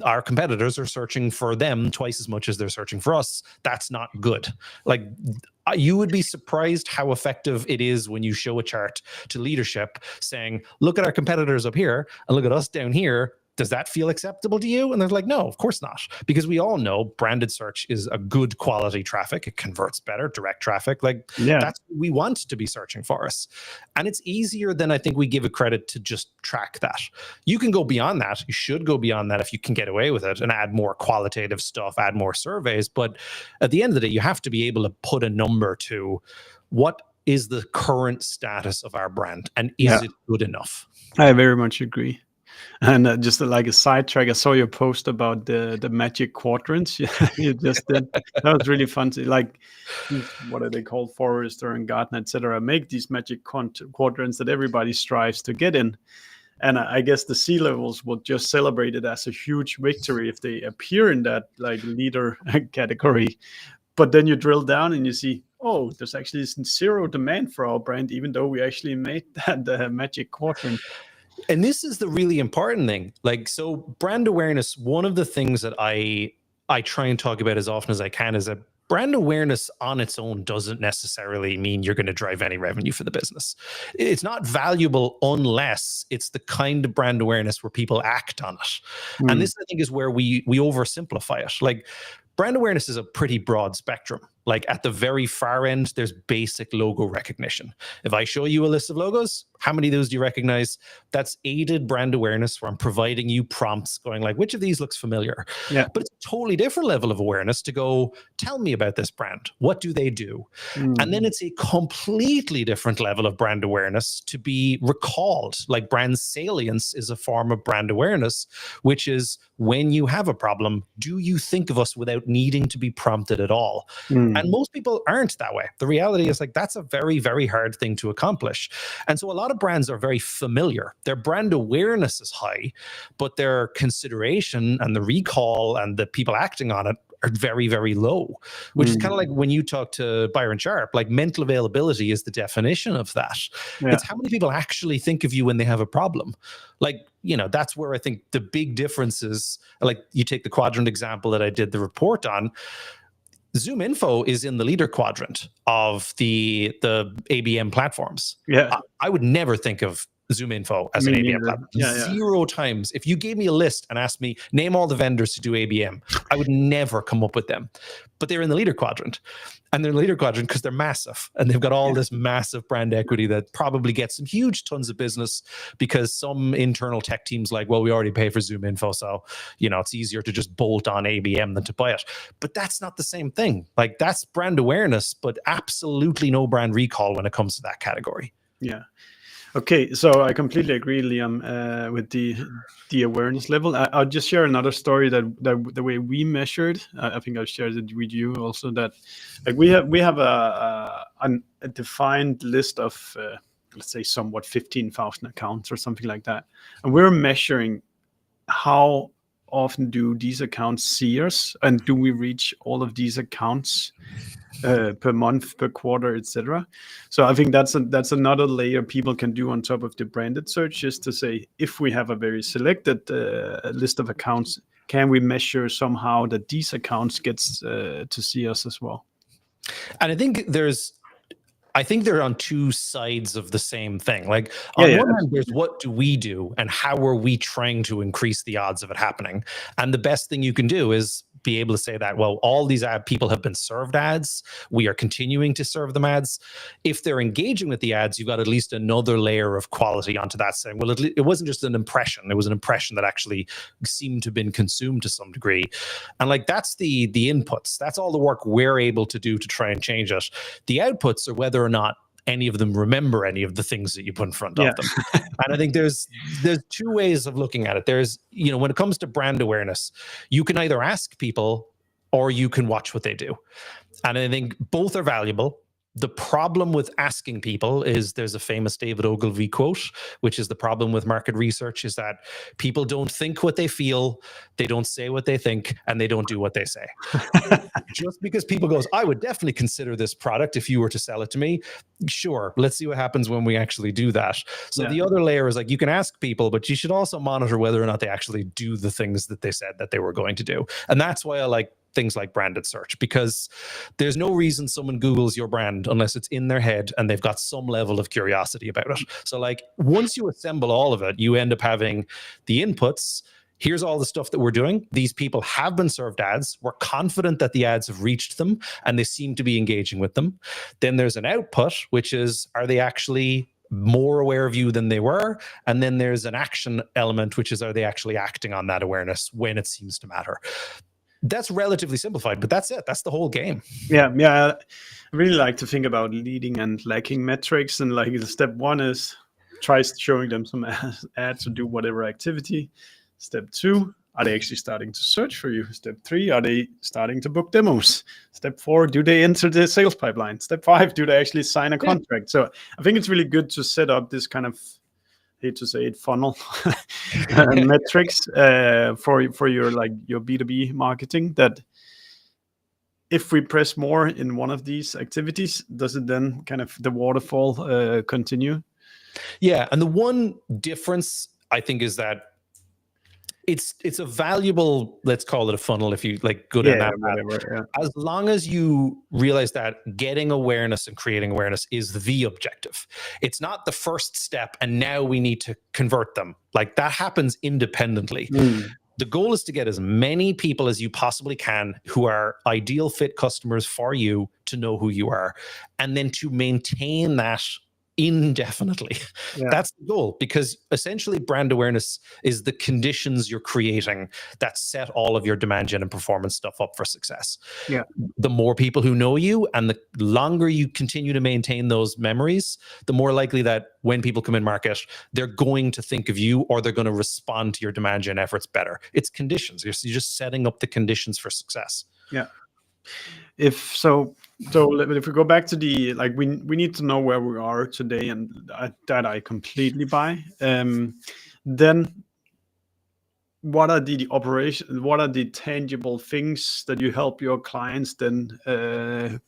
our competitors are searching for them twice as much as they're searching for us. That's not good. Like, you would be surprised how effective it is when you show a chart to leadership saying, look at our competitors up here and look at us down here. Does that feel acceptable to you? And they're like, no, of course not. Because we all know branded search is a good quality traffic. It converts better, direct traffic. That's what we want to be searching for us. And it's easier than I think we give it credit to just track that. You can go beyond that. You should go beyond that if you can get away with it, and add more qualitative stuff, add more surveys. But at the end of the day, you have to be able to put a number to what is the current status of our brand, and is it good enough? I very much agree. And just like a sidetrack, I saw your post about the magic quadrants you just did. That was really fun. Like, what are they called? Forrester and Gartner, etc. Make these magic quadrants that everybody strives to get in. And I guess the C-levels will just celebrate it as a huge victory if they appear in that like leader category. But then you drill down and you see, oh, there's actually zero demand for our brand, even though we actually made that magic quadrant. And this is the really important thing. Like, so brand awareness, one of the things that I try and talk about as often as I can is that brand awareness on its own doesn't necessarily mean you're going to drive any revenue for the business. It's not valuable unless it's the kind of brand awareness where people act on it. And this, I think, is where we oversimplify it. Like, brand awareness is a pretty broad spectrum. Like, at the very far end, there's basic logo recognition. If I show you a list of logos, how many of those do you recognize? That's aided brand awareness, where I'm providing you prompts going like, which of these looks familiar? But it's a totally different level of awareness to go, tell me about this brand. What do they do? And then it's a completely different level of brand awareness to be recalled. Like, brand salience is a form of brand awareness, which is, when you have a problem, do you think of us without needing to be prompted at all? And most people aren't that way. The reality is, like, that's a very, very hard thing to accomplish. And so a lot of brands are very familiar. Their brand awareness is high, but their consideration and the recall and the people acting on it are very, very low, which is kind of like when you talk to Byron Sharp, like, mental availability is the definition of that. It's how many people actually think of you when they have a problem. Like, that's where I think the big difference is. Like, you take the quadrant example that I did the report on. Zoom Info is in the leader quadrant of the ABM platforms. I would never think of ZoomInfo as an Me ABM neither. platform. Yeah, 0 times. If you gave me a list and asked me, name all the vendors to do ABM, I would never come up with them. But they're in the leader quadrant. And they're in the leader quadrant because they're massive. And they've got all this massive brand equity that probably gets some huge tons of business because some internal tech teams like, well, we already pay for ZoomInfo, so it's easier to just bolt on ABM than to buy it. But that's not the same thing. Like, that's brand awareness, but absolutely no brand recall when it comes to that category. Yeah. Okay, so I completely agree, Liam, with the awareness level. I'll just share another story that the way we measured. I think I shared it with you also. That like we have a defined list of let's say somewhat 15,000 accounts or something like that, and we're measuring how often do these accounts see us, and do we reach all of these accounts per month, per quarter, etc. So I think that's another layer people can do on top of the branded search, is to say, if we have a very selected list of accounts, can we measure somehow that these accounts gets to see us as well? And I think they're on two sides of the same thing. Like, on one hand, there's what do we do and how are we trying to increase the odds of it happening? And the best thing you can do is be able to say that, well, all these ad people have been served ads. We are continuing to serve them ads. If they're engaging with the ads, you've got at least another layer of quality onto that, saying, well, it wasn't just an impression. It was an impression that actually seemed to have been consumed to some degree. And like, that's the inputs. That's all the work we're able to do to try and change it. The outputs are whether or not any of them remember any of the things that you put in front of them. And I think there's two ways of looking at it. There's, when it comes to brand awareness, you can either ask people or you can watch what they do. And I think both are valuable. The problem with asking people is, there's a famous David Ogilvy quote, which is the problem with market research, is that people don't think what they feel, they don't say what they think, and they don't do what they say. Just because people goes, I would definitely consider this product if you were to sell it to me. Sure, let's see what happens when we actually do that. So the other layer is like, you can ask people, but you should also monitor whether or not they actually do the things that they said that they were going to do. And that's why I like things like branded search, because there's no reason someone Googles your brand unless it's in their head and they've got some level of curiosity about it. So like, once you assemble all of it, you end up having the inputs. Here's all the stuff that we're doing. These people have been served ads. We're confident that the ads have reached them and they seem to be engaging with them. Then there's an output, which is, are they actually more aware of you than they were? And then there's an action element, which is, are they actually acting on that awareness when it seems to matter? That's relatively simplified, but that's it. That's the whole game. Yeah. I really like to think about leading and lacking metrics. And like, step one is try showing them some ads to do whatever activity. Step two, are they actually starting to search for you? Step three, are they starting to book demos? Step four, do they enter the sales pipeline? Step five, do they actually sign a contract? So I think it's really good to set up this kind of, hate to say it, funnel metrics for your B2B marketing, that if we press more in one of these activities, does it then kind of the waterfall continue? Yeah. And the one difference, I think, is that it's a valuable, let's call it a funnel, if you like, good in that. Whatever, as long as you realize that getting awareness and creating awareness is the objective. It's not the first step and now we need to convert them. Like, that happens independently. The goal is to get as many people as you possibly can who are ideal fit customers for you to know who you are, and then to maintain that indefinitely. That's the goal, because essentially brand awareness is the conditions you're creating that set all of your demand gen and performance stuff up for success. The more people who know you and the longer you continue to maintain those memories, the more likely that when people come in market, they're going to think of you, or they're going to respond to your demand gen efforts better. It's conditions. You're just setting up the conditions for success. If we go back to the, like, we need to know where we are today, and that I completely buy. Then what are the operations? What are the tangible things that you help your clients then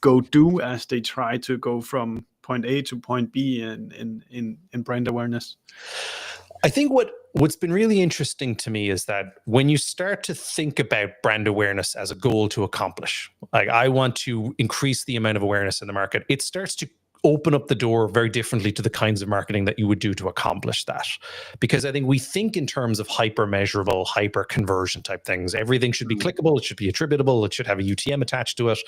go do as they try to go from point A to point B in brand awareness? I think what's been really interesting to me is that when you start to think about brand awareness as a goal to accomplish, like, I want to increase the amount of awareness in the market, it starts to open up the door very differently to the kinds of marketing that you would do to accomplish that. Because I think we think in terms of hyper measurable, hyper conversion type things. Everything should be clickable, it should be attributable, it should have a UTM attached to it.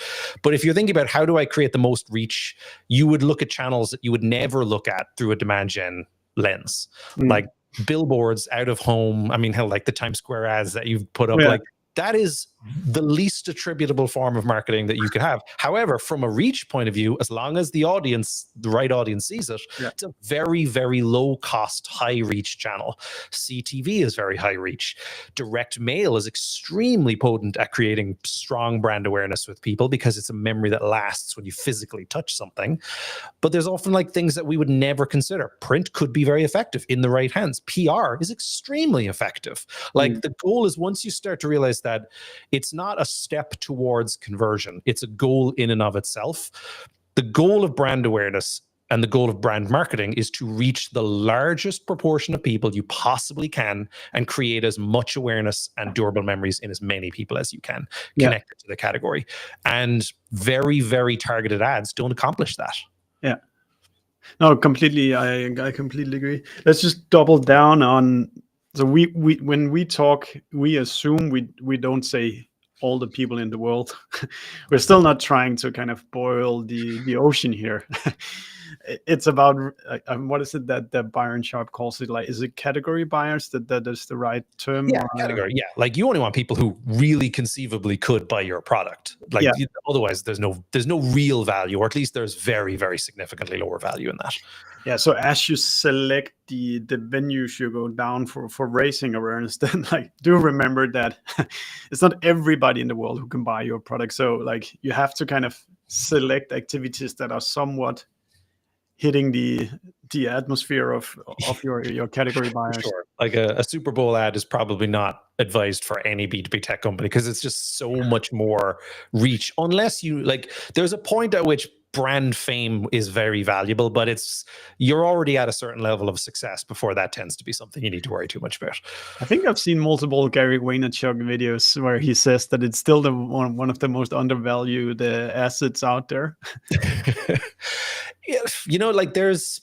But if you're thinking about how do I create the most reach, you would look at channels that you would never look at through a demand gen lens. Like billboards, out of home, I mean, hell, like the Times Square ads that you've put up, like that is the least attributable form of marketing that you could have. However, from a reach point of view, as long as the audience, the right audience sees it, it's a very, very low cost, high reach channel. CTV is very high reach. Direct mail is extremely potent at creating strong brand awareness with people because it's a memory that lasts when you physically touch something. But there's often like things that we would never consider. Print could be very effective in the right hands. PR is extremely effective. Like the goal is once you start to realize that it's not a step towards conversion, it's a goal in and of itself. The goal of brand awareness and the goal of brand marketing is to reach the largest proportion of people you possibly can and create as much awareness and durable memories in as many people as you can connected to the category. And very, very targeted ads don't accomplish that. Yeah. No, completely. I completely agree. Let's just double down on. So we when we talk, we assume we don't say all the people in the world. We're still not trying to kind of boil the ocean here. It's about what is it that Byron Sharp calls it? Like, is it category buyers that is the right term? Yeah, category. Yeah, like you only want people who really conceivably could buy your product. Like otherwise, there's no real value, or at least there's very, very significantly lower value in that. Yeah. So as you select the venues you go down for raising awareness, then like do remember that it's not everybody in the world who can buy your product. So like you have to kind of select activities that are somewhat hitting the atmosphere of your category buyers. Sure. Like a Super Bowl ad is probably not advised for any B2B tech company because it's just so much more reach. Unless you like, there's a point at which brand fame is very valuable, but you're already at a certain level of success before that tends to be something you need to worry too much about. I think I've seen multiple Gary Vaynerchuk videos where he says that it's still one of the most undervalued assets out there. You know, like there's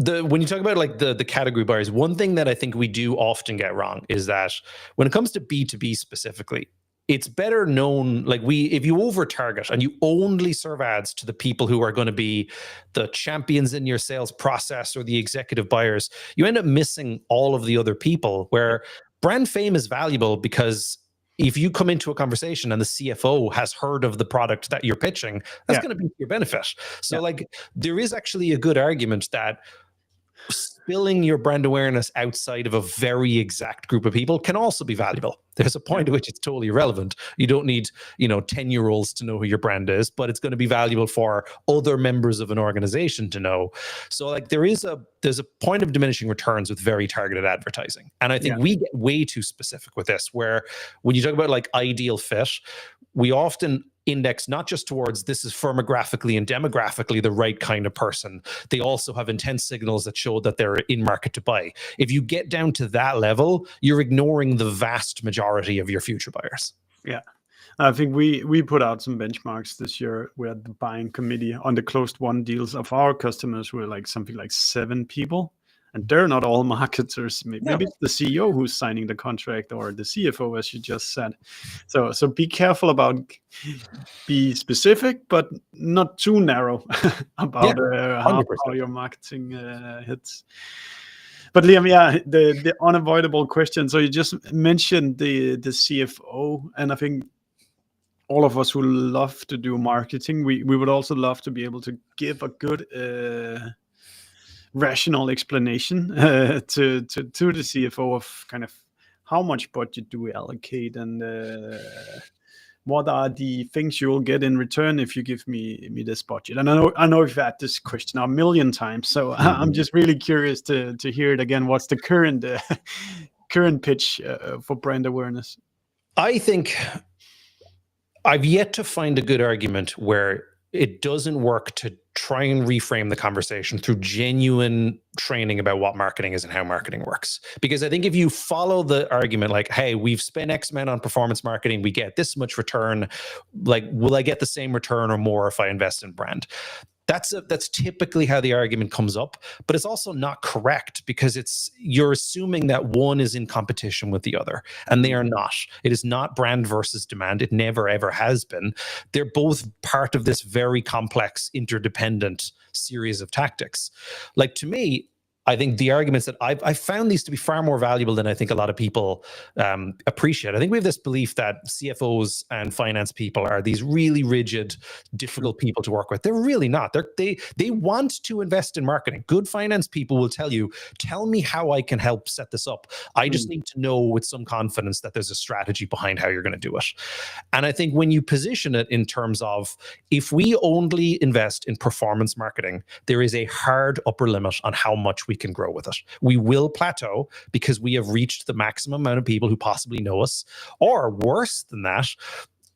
when you talk about like the category buyers, one thing that I think we do often get wrong is that when it comes to B2B specifically, it's better known, like if you over target and you only serve ads to the people who are going to be the champions in your sales process or the executive buyers, you end up missing all of the other people. Where brand fame is valuable because if you come into a conversation and the CFO has heard of the product that you're pitching, that's going to be to your benefit. So like there is actually a good argument that spilling your brand awareness outside of a very exact group of people can also be valuable. There's a point at which it's totally irrelevant. You don't need, 10-year-olds to know who your brand is, but it's going to be valuable for other members of an organization to know. So like there's a point of diminishing returns with very targeted advertising. And I think we get way too specific with this, where when you talk about like ideal fit, we often index not just towards this is firmographically and demographically the right kind of person. They also have intense signals that show that they're in market to buy. If you get down to that level, you're ignoring the vast majority of your future buyers. Yeah. I think we put out some benchmarks this year. We had the buying committee on the closed won deals of our customers were like something like 7 people. And they're not all marketers. Maybe it's the CEO who's signing the contract or the CFO, as you just said. So be careful about be specific, but not too narrow about how your marketing hits. But Liam, the unavoidable question. So you just mentioned the CFO, and I think all of us who love to do marketing, we would also love to be able to give a good rational explanation to the CFO of kind of how much budget do we allocate and what are the things you will get in return if you give me this budget. And I know you've had this question a million times, so I'm just really curious to hear it again. What's the current pitch for brand awareness? I think I've yet to find a good argument where it doesn't work to try and reframe the conversation through genuine training about what marketing is and how marketing works. Because I think if you follow the argument like, hey, we've spent X amount on performance marketing, we get this much return, like, will I get the same return or more if I invest in brand? That's typically how the argument comes up, but it's also not correct because you're assuming that one is in competition with the other, and they are not. It is not brand versus demand. It never ever has been. They're both part of this very complex, interdependent series of tactics. Like, to me, I think the arguments that I found these to be far more valuable than I think a lot of people appreciate. I think we have this belief that CFOs and finance people are these really rigid, difficult people to work with. They're really not. They want to invest in marketing. Good finance people will tell you, tell me how I can help set this up. I just need to know with some confidence that there's a strategy behind how you're going to do it. And I think when you position it in terms of, if we only invest in performance marketing, there is a hard upper limit on how much we can grow with it. We will plateau because we have reached the maximum amount of people who possibly know us, or worse than that,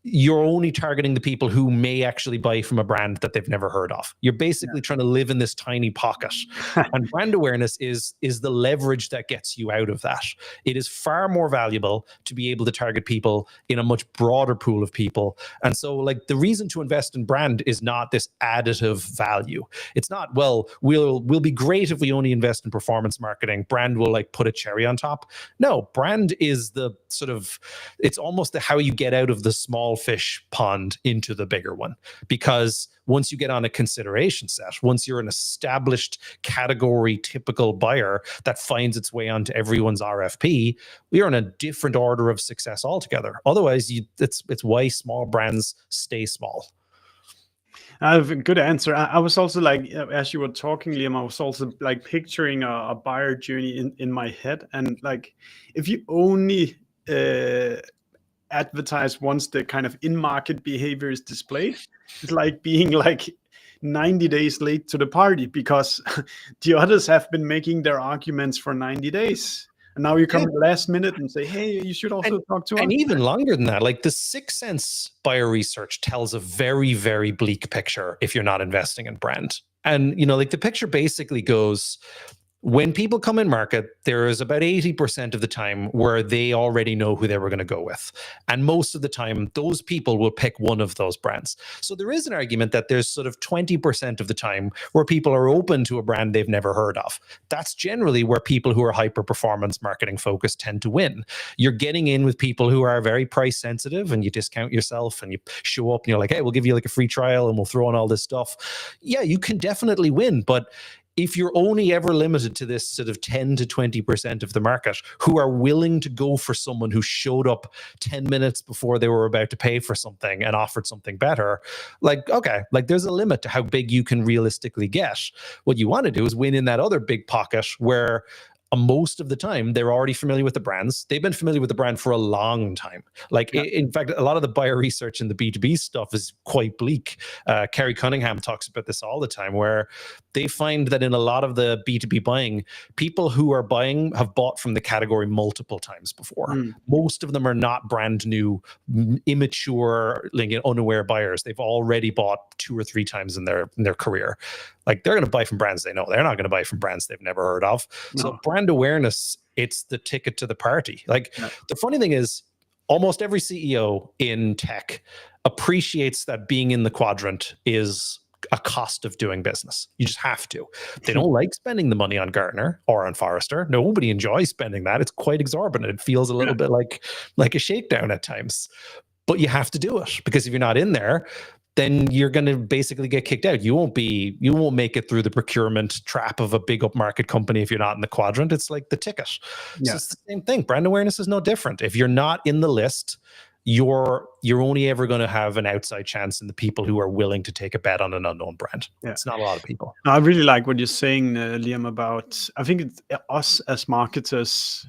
you're only targeting the people who may actually buy from a brand that they've never heard of. You're basically trying to live in this tiny pocket. And brand awareness is the leverage that gets you out of that. It is far more valuable to be able to target people in a much broader pool of people. And so, like, the reason to invest in brand is not this additive value. It's not, well, we'll be great if we only invest in performance marketing. Brand will like put a cherry on top. No, brand is the sort of, it's almost the how you get out of the small fish pond into the bigger one, because once you get on a consideration set, once you're an established category typical buyer that finds its way onto everyone's RFP, you're in a different order of success altogether. Otherwise, it's why small brands stay small. I have a good answer. I was also like, as you were talking, Liam, I was also like picturing a buyer journey in my head. And like, if you only advertise once the kind of in-market behavior is displayed, it's like being like 90 days late to the party, because the others have been making their arguments for 90 days. And now you come at the last minute and say, hey, you should also talk to us. And even longer than that, like the 6 Sense buyer research tells a very, very bleak picture if you're not investing in brand. And, you know, like the picture basically goes, when people come in market, there is about 80% of the time where they already know who they were going to go with. And most of the time, those people will pick one of those brands. So there is an argument that there's sort of 20% of the time where people are open to a brand they've never heard of. That's generally where people who are hyper-performance marketing focused tend to win. You're getting in with people who are very price sensitive, and you discount yourself and you show up and you're like, hey, we'll give you like a free trial and we'll throw in all this stuff. Yeah, you can definitely win, but if you're only ever limited to this sort of 10 to 20% of the market who are willing to go for someone who showed up 10 minutes before they were about to pay for something and offered something better, like, okay, like there's a limit to how big you can realistically get. What you want to do is win in that other big pocket where most of the time they're already familiar with the brands. They've been familiar with the brand for a long time. Like, in fact, a lot of the buyer research in the B2B stuff is quite bleak. Kerry Cunningham talks about this all the time, where they find that in a lot of the B2B buying, people who are buying have bought from the category multiple times before. Most of them are not brand new, immature, like, unaware buyers. They've already bought 2 or 3 times in their career. Like, they're going to buy from brands they know. They're not going to buy from brands they've never heard of. No. So brand awareness, it's the ticket to the party. Like, the funny thing is, almost every CEO in tech appreciates that being in the quadrant is a cost of doing business. You just have to. They don't like spending the money on Gartner or on Forrester. Nobody enjoys spending that. It's quite exorbitant. It feels a little bit like a shakedown at times. But you have to do it, because if you're not in there, then you're going to basically get kicked out. You won't make it through the procurement trap of a big upmarket company if you're not in the quadrant. It's like the ticket. So it's the same thing. Brand awareness is no different. If you're not in the list, you're only ever going to have an outside chance in the people who are willing to take a bet on an unknown brand. It's not a lot of people. I really like what you're saying, Liam, about, I think it's us as marketers.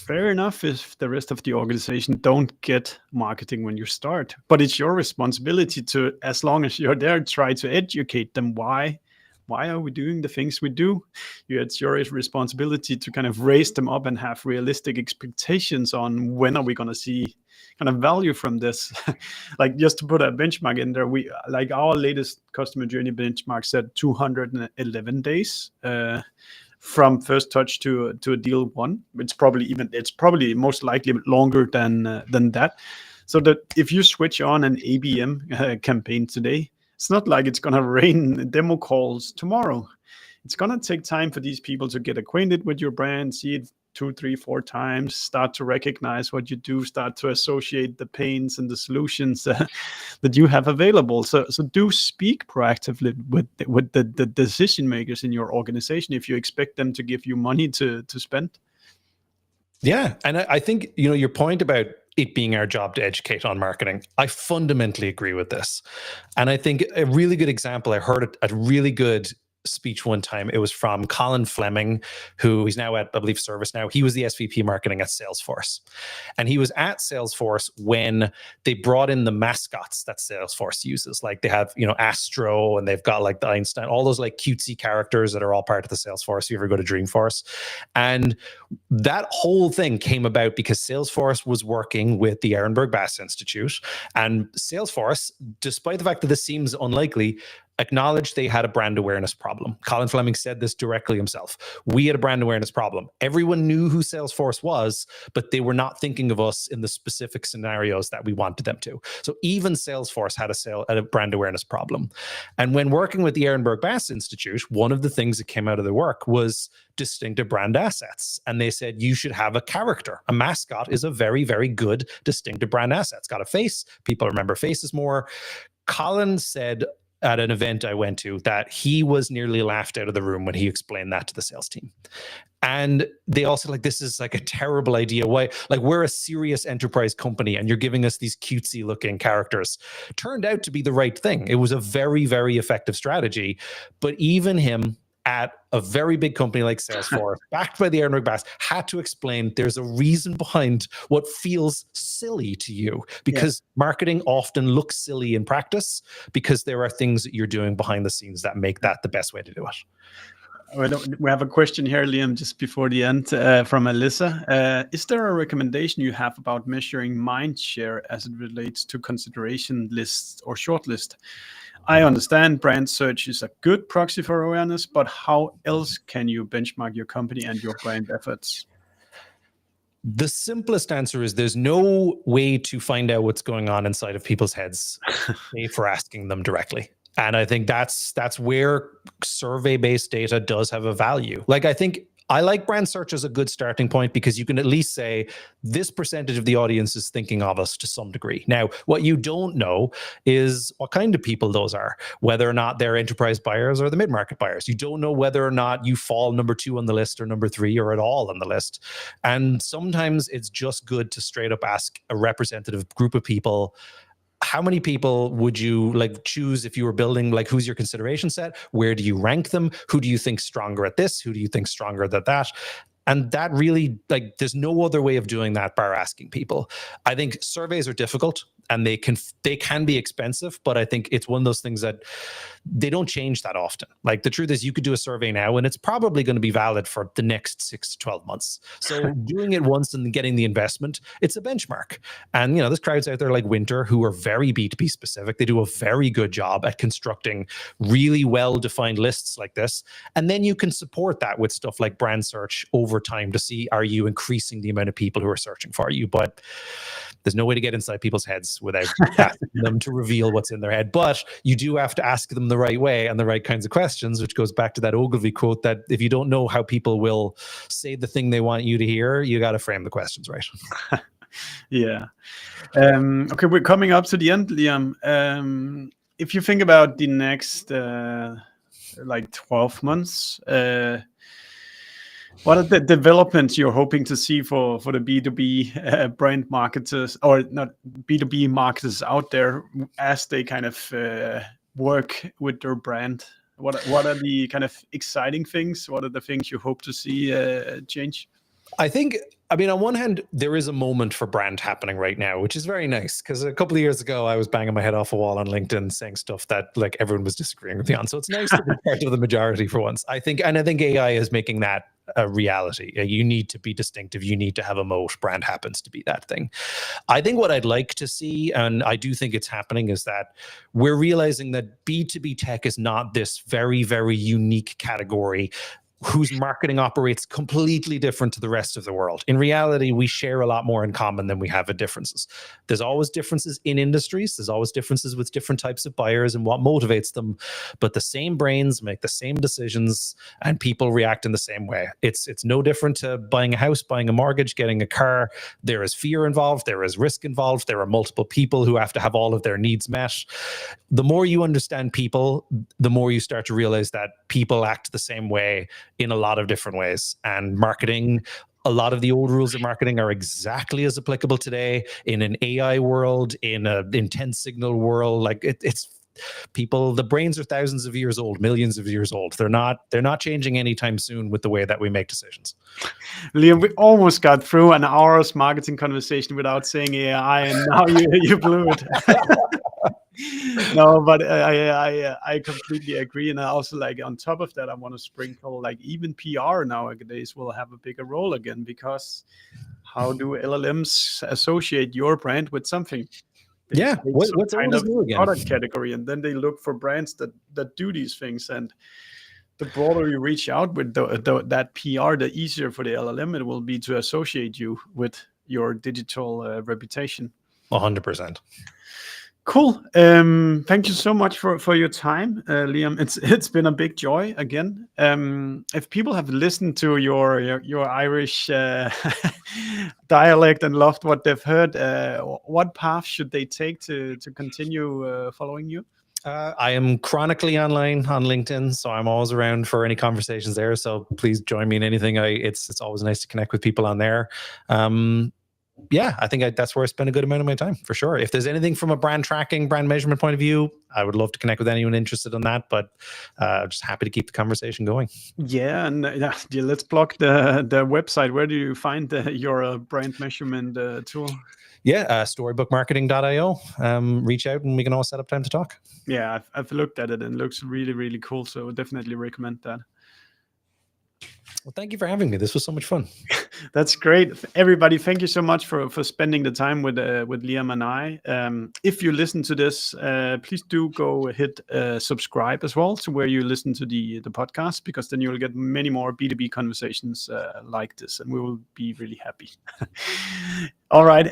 Fair enough if the rest of the organization don't get marketing when you start, but it's your responsibility to, as long as you're there, try to educate them. Why are we doing the things we do? It's your responsibility to kind of raise them up and have realistic expectations on when are we going to see kind of value from this. Like, just to put a benchmark in there, we, like, our latest customer journey benchmark said 211 days. From first touch to a deal won. It's probably most likely longer than that. So that if you switch on an ABM campaign today, It's not like it's going to rain demo calls tomorrow. It's going to take time for these people to get acquainted with your brand, see it 2, 3, 4 times, start to recognize what you do, start to associate the pains and the solutions that you have available. So do speak proactively with the decision makers in your organization if you expect them to give you money to spend. Yeah. And I think, your point about it being our job to educate on marketing, I fundamentally agree with this. And I think a really good example, I heard a really good speech one time. It was from Colin Fleming, who he's now at, I believe, ServiceNow. He was the SVP marketing at Salesforce. And he was at Salesforce when they brought in the mascots that Salesforce uses. Like they have, Astro, and they've got like the Einstein, all those like cutesy characters that are all part of the Salesforce. If you ever go to Dreamforce. And that whole thing came about because Salesforce was working with the Ehrenberg Bass Institute. And Salesforce, despite the fact that this seems unlikely, acknowledged they had a brand awareness problem. Colin Fleming said this directly himself. We had a brand awareness problem. Everyone knew who Salesforce was, but they were not thinking of us in the specific scenarios that we wanted them to. So even Salesforce had a brand awareness problem. And when working with the Ehrenberg Bass Institute, one of the things that came out of the work was distinctive brand assets. And they said, you should have a character. A mascot is a very, very good distinctive brand asset. It's got a face. People remember faces more. Colin said at an event I went to that he was nearly laughed out of the room when he explained that to the sales team. And they also this is like a terrible idea. Why? Like, we're a serious enterprise company and you're giving us these cutesy looking characters. Turned out to be the right thing. It was a very, very effective strategy. But even him, at a very big company like Salesforce, backed by the Ehrenberg Bass, had to explain there's a reason behind what feels silly to you, because marketing often looks silly in practice because there are things that you're doing behind the scenes that make that the best way to do it. We have a question here, Liam, just before the end from Alyssa. Is there a recommendation you have about measuring mind share as it relates to consideration lists or shortlist? I understand brand search is a good proxy for awareness, but how else can you benchmark your company and your brand efforts? The simplest answer is there's no way to find out what's going on inside of people's heads for asking them directly. And I think that's where survey-based data does have a value. I like brand search as a good starting point because you can at least say this percentage of the audience is thinking of us to some degree. Now, what you don't know is what kind of people those are, whether or not they're enterprise buyers or the mid-market buyers. You don't know whether or not you fall number 2 on the list or number 3 or at all on the list. And sometimes it's just good to straight up ask a representative group of people, how many people would you choose if you were building, who's your consideration set? Where do you rank them? Who do you think stronger at this? Who do you think stronger at that? And that really, there's no other way of doing that bar asking people. I think surveys are difficult and they can be expensive, but I think it's one of those things that they don't change that often. The truth is, you could do a survey now and it's probably going to be valid for the next 6 to 12 months. So doing it once and getting the investment, it's a benchmark. And there's crowds out there like Winter who are very B2B specific. They do a very good job at constructing really well-defined lists like this. And then you can support that with stuff like brand search over time to see, are you increasing the amount of people who are searching for you? But there's no way to get inside people's heads without asking them to reveal what's in their head. But you do have to ask them the right way and the right kinds of questions, which goes back to that Ogilvy quote that if you don't know how people will say the thing they want you to hear, you got to frame the questions right. Yeah. Okay, we're coming up to the end, Liam. If you think about the next 12 months, what are the developments you're hoping to see for the B2B brand marketers, or not B2B marketers out there, as they kind of work with their brand? What are the kind of exciting things? What are the things you hope to see change? I mean, on one hand, there is a moment for brand happening right now, which is very nice, because a couple of years ago, I was banging my head off a wall on LinkedIn saying stuff that everyone was disagreeing with me on. So it's nice to be part of the majority for once. I think AI is making that a reality. You need to be distinctive. You need to have a moat. Brand happens to be that thing. I think what I'd like to see, and I do think it's happening, is that we're realizing that B2B tech is not this very, very unique category. whose marketing operates completely different to the rest of the world. In reality, we share a lot more in common than we have in differences. There's always differences in industries. There's always differences with different types of buyers and what motivates them. But the same brains make the same decisions, and people react in the same way. It's no different to buying a house, buying a mortgage, getting a car. There is fear involved. There is risk involved. There are multiple people who have to have all of their needs met. The more you understand people, the more you start to realize that people act the same way in a lot of different ways. And marketing, a lot of the old rules of marketing are exactly as applicable today in an AI world, in an intense signal world. Like it's people, the brains are thousands of years old, millions of years old. They're not changing anytime soon with the way that we make decisions. Liam, we almost got through an hour's marketing conversation without saying AI, and now you blew it. No, but I completely agree, and I also, like, on top of that, I want to sprinkle, like, even PR nowadays will have a bigger role again, because how do LLMs associate your brand with something? Yeah, what's kind old of is new again. Product category, and then they look for brands that do these things. And the broader you reach out with that PR, the easier for the LLM it will be to associate you with your digital reputation. 100%. Cool. Thank you so much for your time, Liam. It's been a big joy again. If people have listened to your Irish dialect and loved what they've heard, what path should they take to continue following you? I am chronically online on LinkedIn, so I'm always around for any conversations there. So please join me in anything. It's always nice to connect with people on there. Yeah, I think that's where I spend a good amount of my time, for sure. If there's anything from a brand tracking, brand measurement point of view, I would love to connect with anyone interested in that. But just happy to keep the conversation going. Yeah, and let's plug the website. Where do you find your brand measurement tool? Yeah, storybookmarketing.io. Reach out and we can all set up time to talk. Yeah, I've looked at it and it looks really, really cool. So definitely recommend that. Well, thank you for having me. This was so much fun. That's great. Everybody, thank you so much for spending the time with Liam and I. If you listen to this, please do go hit subscribe as well to where you listen to the podcast, because then you'll get many more B2B conversations like this, and we will be really happy. All right.